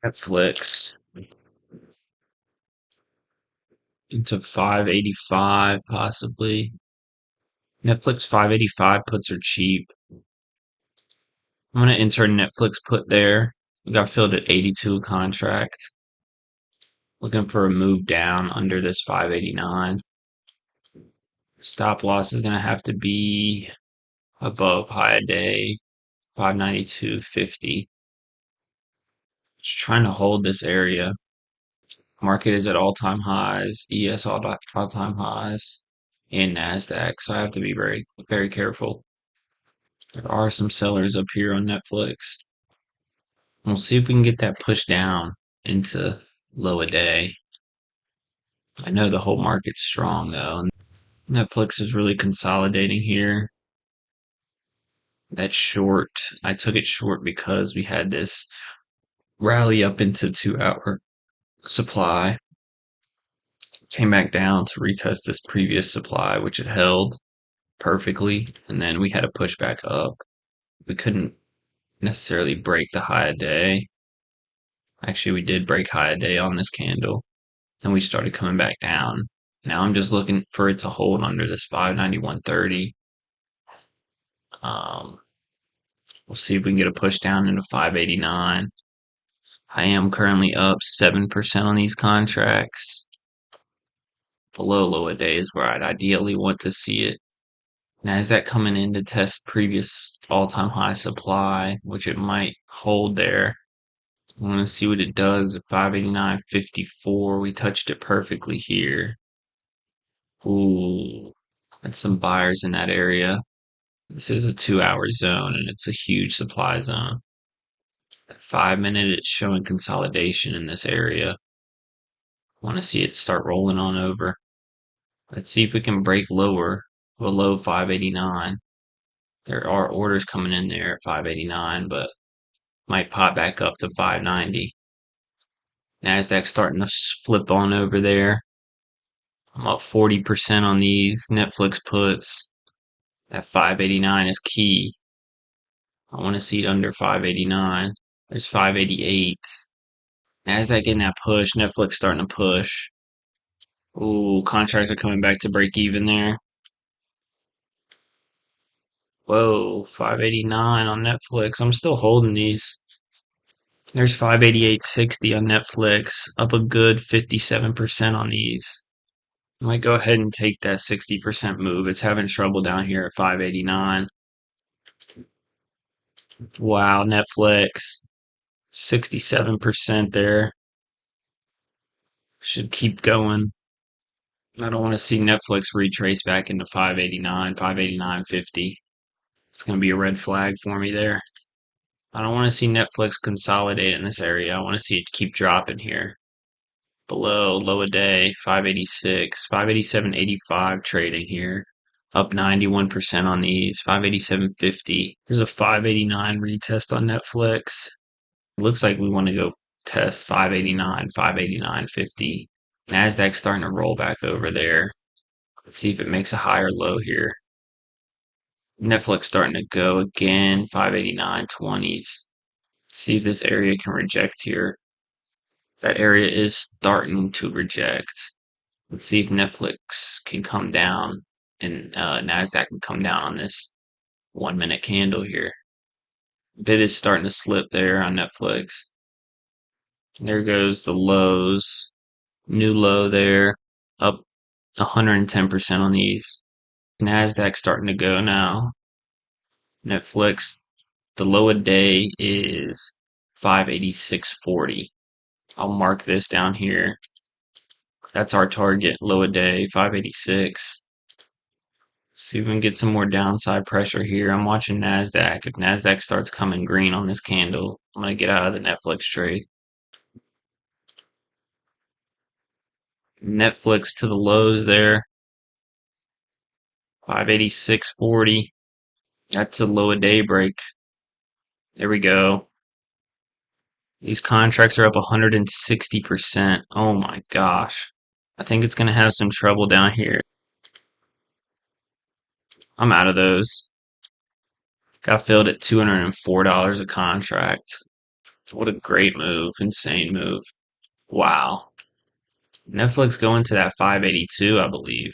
Netflix into 585 possibly. Netflix 585 puts are cheap. I'm gonna enter Netflix put there. We got filled at 82 a contract. Looking for a move down under this 589. Stop loss is gonna have to be above high a day 592.50. Just trying to hold this area. Market is at all-time highs, ES all-time highs, and NASDAQ, so I have to be very, very careful. There are some sellers up here on Netflix. We'll see if we can get that pushed down into low a day. I know the whole market's strong though. Netflix is really consolidating here. That short, I took it short because we had this rally up into 2 hour supply. Came back down to retest this previous supply, which it held perfectly, and then we had to push back up. We couldn't necessarily break the high a day. Actually, we did break high a day on this candle. Then we started coming back down. Now I'm just looking for it to hold under this 591.30. Um, we'll see if we can get a push down into 589. I am currently up 7% on these contracts. Below low a day is where I'd ideally want to see it. NASDAQ coming in to test previous all-time high supply, which it might hold there. I want to see what it does at 589.54. We touched it perfectly here. Ooh, and some buyers in that area. This is a 2 hour zone and it's a huge supply zone. At 5 minute, it's showing consolidation in this area. I want to see it start rolling on over. Let's see if we can break lower, below 589. There are orders coming in there at 589, but might pop back up to 590. NASDAQ starting to flip on over there. I'm up 40% on these Netflix puts. That 589 is key. I want to see it under 589. There's 588. NASDAQ getting that push. Netflix starting to push. Ooh, contracts are coming back to break even there. Whoa, 589 on Netflix. I'm still holding these. There's 588.60 on Netflix, up a good 57% on these. I might go ahead and take that 60% move. It's having trouble down here at 589. Wow, Netflix, 67% there. Should keep going. I don't want to see Netflix retrace back into 589, 589.50. It's going to be a red flag for me there. I don't want to see Netflix consolidate in this area. I want to see it keep dropping here. Below low a day, 586, 587.85 trading here. Up 91% on these, 587.50. There's a 589 retest on Netflix. It looks like we want to go test 589, 589.50. NASDAQ starting to roll back over there. Let's see if it makes a higher low here. Netflix starting to go again, 589.20s. See if this area can reject here. That area is starting to reject. Let's see if Netflix can come down and NASDAQ can come down on this 1 minute candle here. Bid is starting to slip there on Netflix. There goes the lows. New low there. Up 110% on these. NASDAQ starting to go now. Netflix, the low a day is 586.40. I'll mark this down here. That's our target, low a day, 586. See if we can get some more downside pressure here. I'm watching NASDAQ. If NASDAQ starts coming green on this candle, I'm going to get out of the Netflix trade. Netflix to the lows there. 586.40. That's a low a day break. There we go. These contracts are up 160%. Oh my gosh. I think it's going to have some trouble down here. I'm out of those. Got filled at $204 a contract. What a great move. Insane move. Wow. Netflix going to that 582, I believe.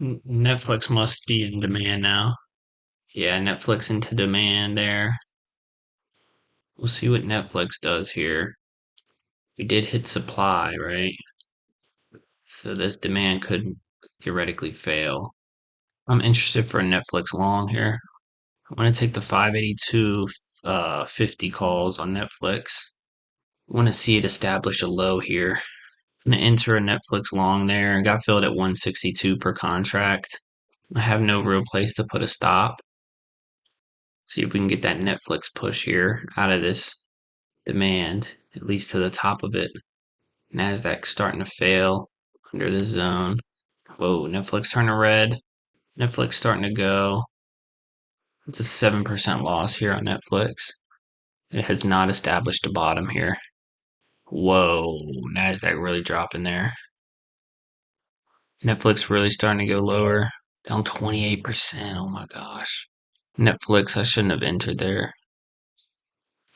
Netflix must be in demand now. Yeah, Netflix into demand there. We'll see what Netflix does here. We did hit supply, right? So this demand could theoretically fail. I'm interested for a Netflix long here. I want to take the 582 50 calls on Netflix. I want to see it establish a low here. I'm going to enter a Netflix long there. Got filled at 162 per contract. I have no real place to put a stop. See if we can get that Netflix push here out of this demand, at least to the top of it. NASDAQ starting to fail under this zone. Whoa, Netflix turning red. Netflix starting to go. It's a 7% loss here on Netflix. It has not established a bottom here. Whoa, NASDAQ really dropping there. Netflix really starting to go lower. Down 28%. Oh my gosh. Netflix, I shouldn't have entered there.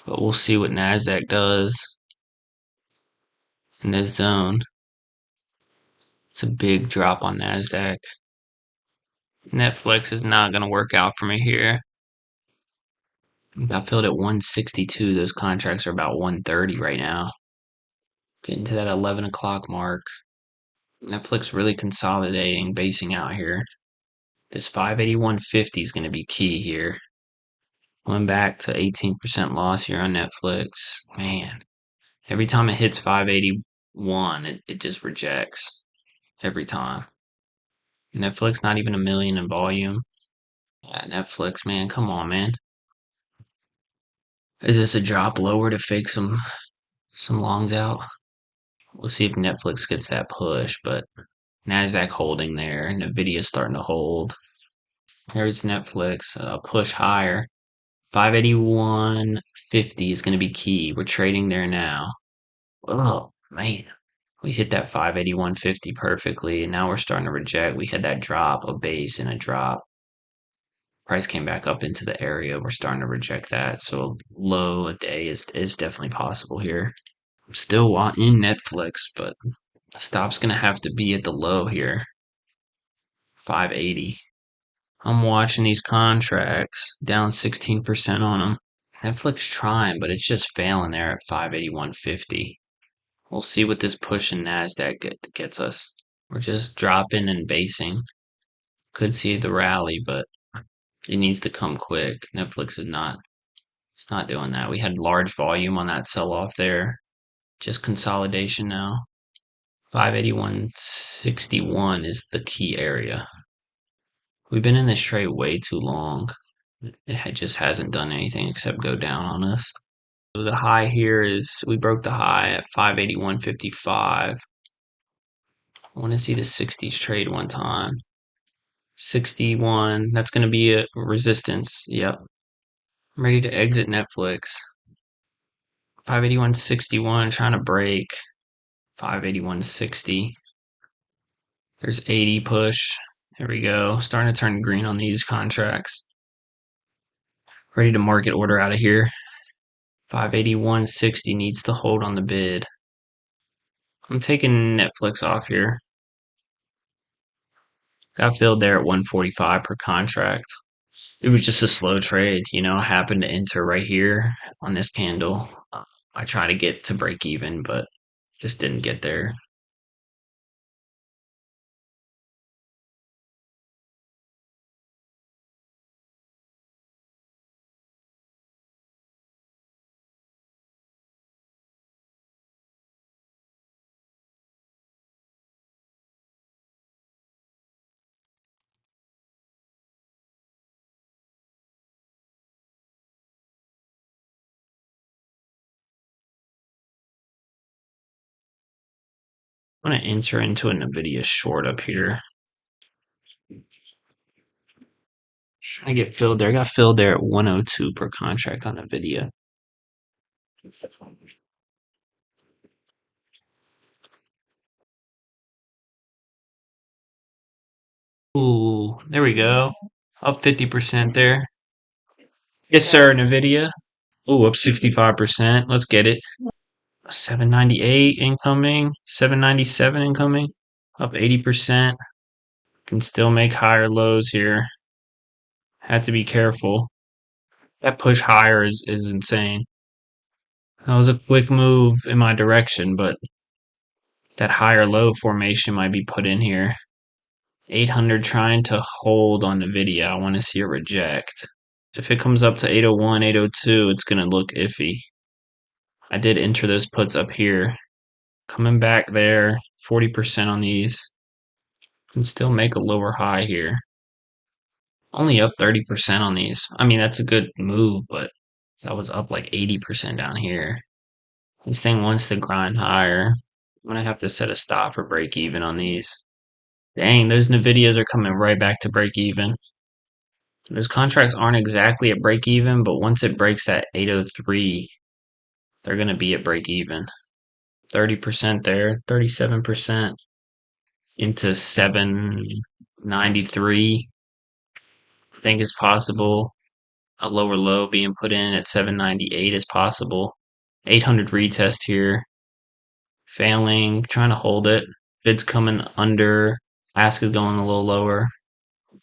But we'll see what NASDAQ does in this zone. It's a big drop on NASDAQ. Netflix is not going to work out for me here. I filled at 162. Those contracts are about 130 right now. Getting to that 11 o'clock mark. Netflix really consolidating, basing out here. This 581.50 is going to be key here. Going back to 18% loss here on Netflix. Man, every time it hits 581, it just rejects. Every time. Netflix not even a million in volume. Yeah, Netflix, man, come on, man. Is this a drop lower to fake some longs out? We'll see if Netflix gets that push, but Nasdaq holding there, NVDA starting to hold. There's Netflix, push higher. 581.50 is going to be key. We're trading there now. Oh man, we hit that 581.50 perfectly, and now we're starting to reject. We had that drop, a base and a drop. Price came back up into the area. We're starting to reject that. So low a day is definitely possible here. I'm still in Netflix, but the stop's gonna have to be at the low here. 580. I'm watching these contracts down 16% on them. Netflix trying, but it's just failing there at 581.50. We'll see what this push in Nasdaq gets us. We're just dropping and basing. Could see the rally, but it needs to come quick. Netflix is not. It's not doing that. We had large volume on that sell off there. Just consolidation now. 581.61 is the key area. We've been in this trade way too long. Just hasn't done anything except go down on us. So the high here is we broke the high at 581.55. I want to see the 60s trade one time. 61. That's going to be a resistance. Yep. I'm ready to exit Netflix. 581.61 trying to break. 581.60. There's 80 push. There we go. Starting to turn green on these contracts. Ready to market order out of here. 581.60 needs to hold on the bid. I'm taking Netflix off here. Got filled there at 145 per contract. It was just a slow trade, I happened to enter right here on this candle. I tried to get to break even, but just didn't get there. I'm going to enter into a NVIDIA short up here. Trying to get filled there. I got filled there at 102 per contract on NVIDIA. Ooh, there we go. Up 50% there. Yes, sir, NVDA. Oh, up 65%. Let's get it. 798 incoming, 797 incoming, up 80%. Can still make higher lows here. Had to be careful. That push higher is insane. That was a quick move in my direction, but that higher low formation might be put in here. 800 trying to hold on the video. I want to see a reject. If it comes up to 801, 802, it's going to look iffy. I did enter those puts up here. Coming back there, 40% on these. Can still make a lower high here. Only up 30% on these. I mean, that's a good move, but that was up like 80% down here. This thing wants to grind higher. I'm gonna have to set a stop for break even on these. Dang, those Nvidias are coming right back to break even. Those contracts aren't exactly at break even, but once it breaks at 803, they're gonna be at break even. 30% there, 37% into 793. I think it's possible. A lower low being put in at 798 is possible. 800 retest here. Failing, trying to hold it. Bid's coming under. Ask is going a little lower.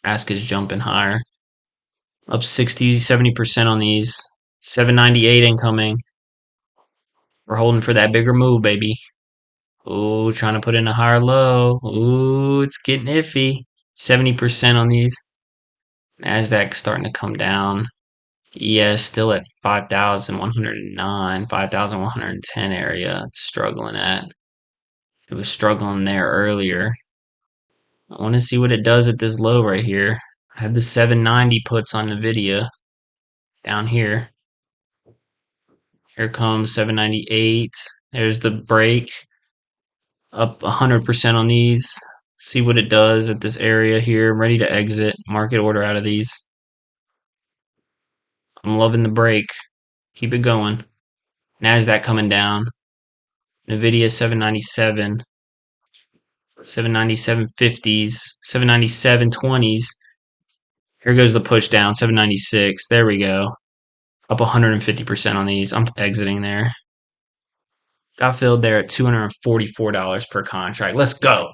Ask is jumping higher. Up 60, 70% on these. 798 incoming. We're holding for that bigger move, baby. Ooh, trying to put in a higher low. Ooh, it's getting iffy. 70% on these. Nasdaq starting to come down. Yeah, still at 5,109, 5,110 area. It's struggling at. It was struggling there earlier. I want to see what it does at this low right here. I have the 790 puts on NVIDIA down here. Here comes 798. There's the break. Up 100% on these. See what it does at this area here. I'm ready to exit. Market order out of these. I'm loving the break. Keep it going. NASDAQ coming down. NVIDIA 797. 797.50s, 797.20s. Here goes the push down, 796. There we go. Up 150% on these. I'm exiting there. Got filled there at $244 per contract. Let's go.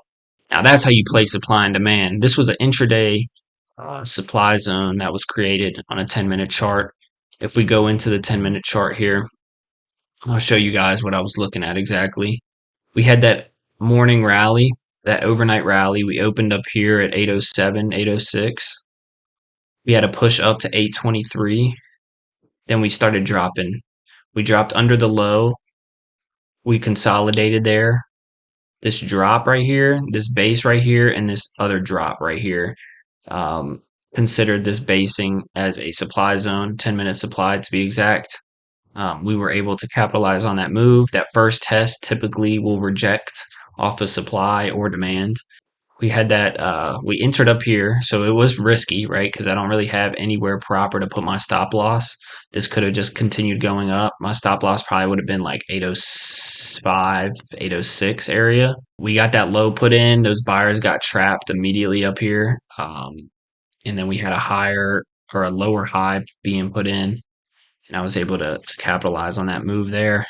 Now that's how you play supply and demand. This was an intraday supply zone that was created on a 10-minute chart. If we go into the 10-minute chart here, I'll show you guys what I was looking at exactly. We had that morning rally, that overnight rally. We opened up here at 807, 806. We had a push up to 823. Then we started dropping. We dropped under the low. We consolidated there. This drop right here, this base right here, and this other drop right here. Considered this basing as a supply zone, 10-minute supply to be exact. We were able to capitalize on that move. That first test typically will reject off of supply or demand. We had that, we entered up here, so it was risky, right? Because I don't really have anywhere proper to put my stop loss. This could have just continued going up. My stop loss probably would have been like 805, 806 area. We got that low put in. Those buyers got trapped immediately up here. And then we had a higher or a lower high being put in. And I was able to capitalize on that move there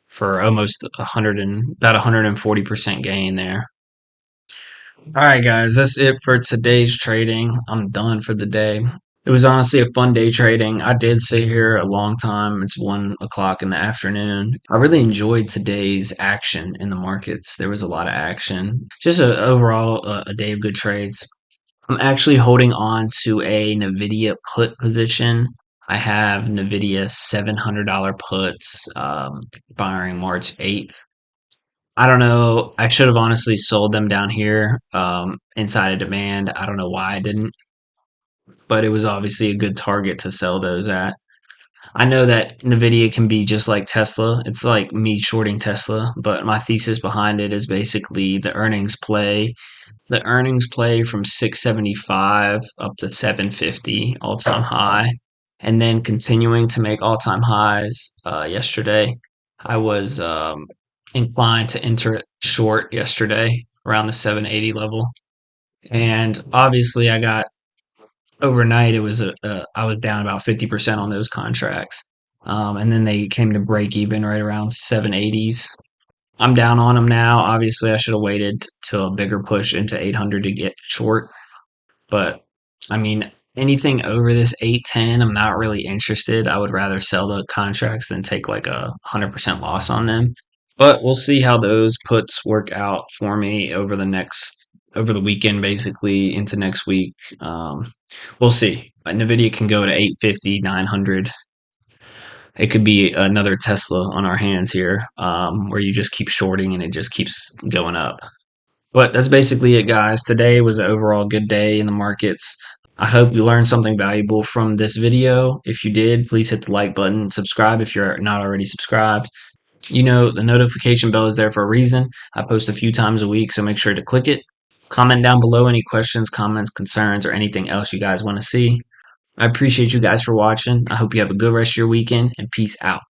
for almost 100 and about 140% gain there. All right, guys, that's it for today's trading. I'm done for the day. It was honestly a fun day trading. I did sit here a long time. It's 1 o'clock in the afternoon. I really enjoyed today's action in the markets. There was a lot of action. Just overall a day of good trades. I'm actually holding on to a NVIDIA put position. I have NVIDIA $700 puts expiring March 8th. I don't know. I should have honestly sold them down here inside of demand. I don't know why I didn't, but it was obviously a good target to sell those at. I know that Nvidia can be just like Tesla. It's like me shorting Tesla, but my thesis behind it is basically the earnings play. The earnings play from 675 up to 750 all-time high, and then continuing to make all-time highs yesterday. I was inclined to enter it short yesterday around the 780 level. And obviously, I got overnight it was I was down about 50% on those contracts. And then they came to break even right around 780s. I'm down on them now. Obviously, I should have waited till a bigger push into 800 to get short. But I mean, anything over this 810, I'm not really interested. I would rather sell the contracts than take like a 100% loss on them. But we'll see how those puts work out for me over the weekend, basically into next week. We'll see. NVIDIA can go to 850, 900. It could be another Tesla on our hands here, where you just keep shorting and it just keeps going up. But that's basically it, guys. Today was an overall good day in the markets. I hope you learned something valuable from this video. If you did, please hit the like button, subscribe if you're not already subscribed. You know, the notification bell is there for a reason. I post a few times a week, so make sure to click it. Comment down below any questions, comments, concerns, or anything else you guys want to see. I appreciate you guys for watching. I hope you have a good rest of your weekend, and peace out.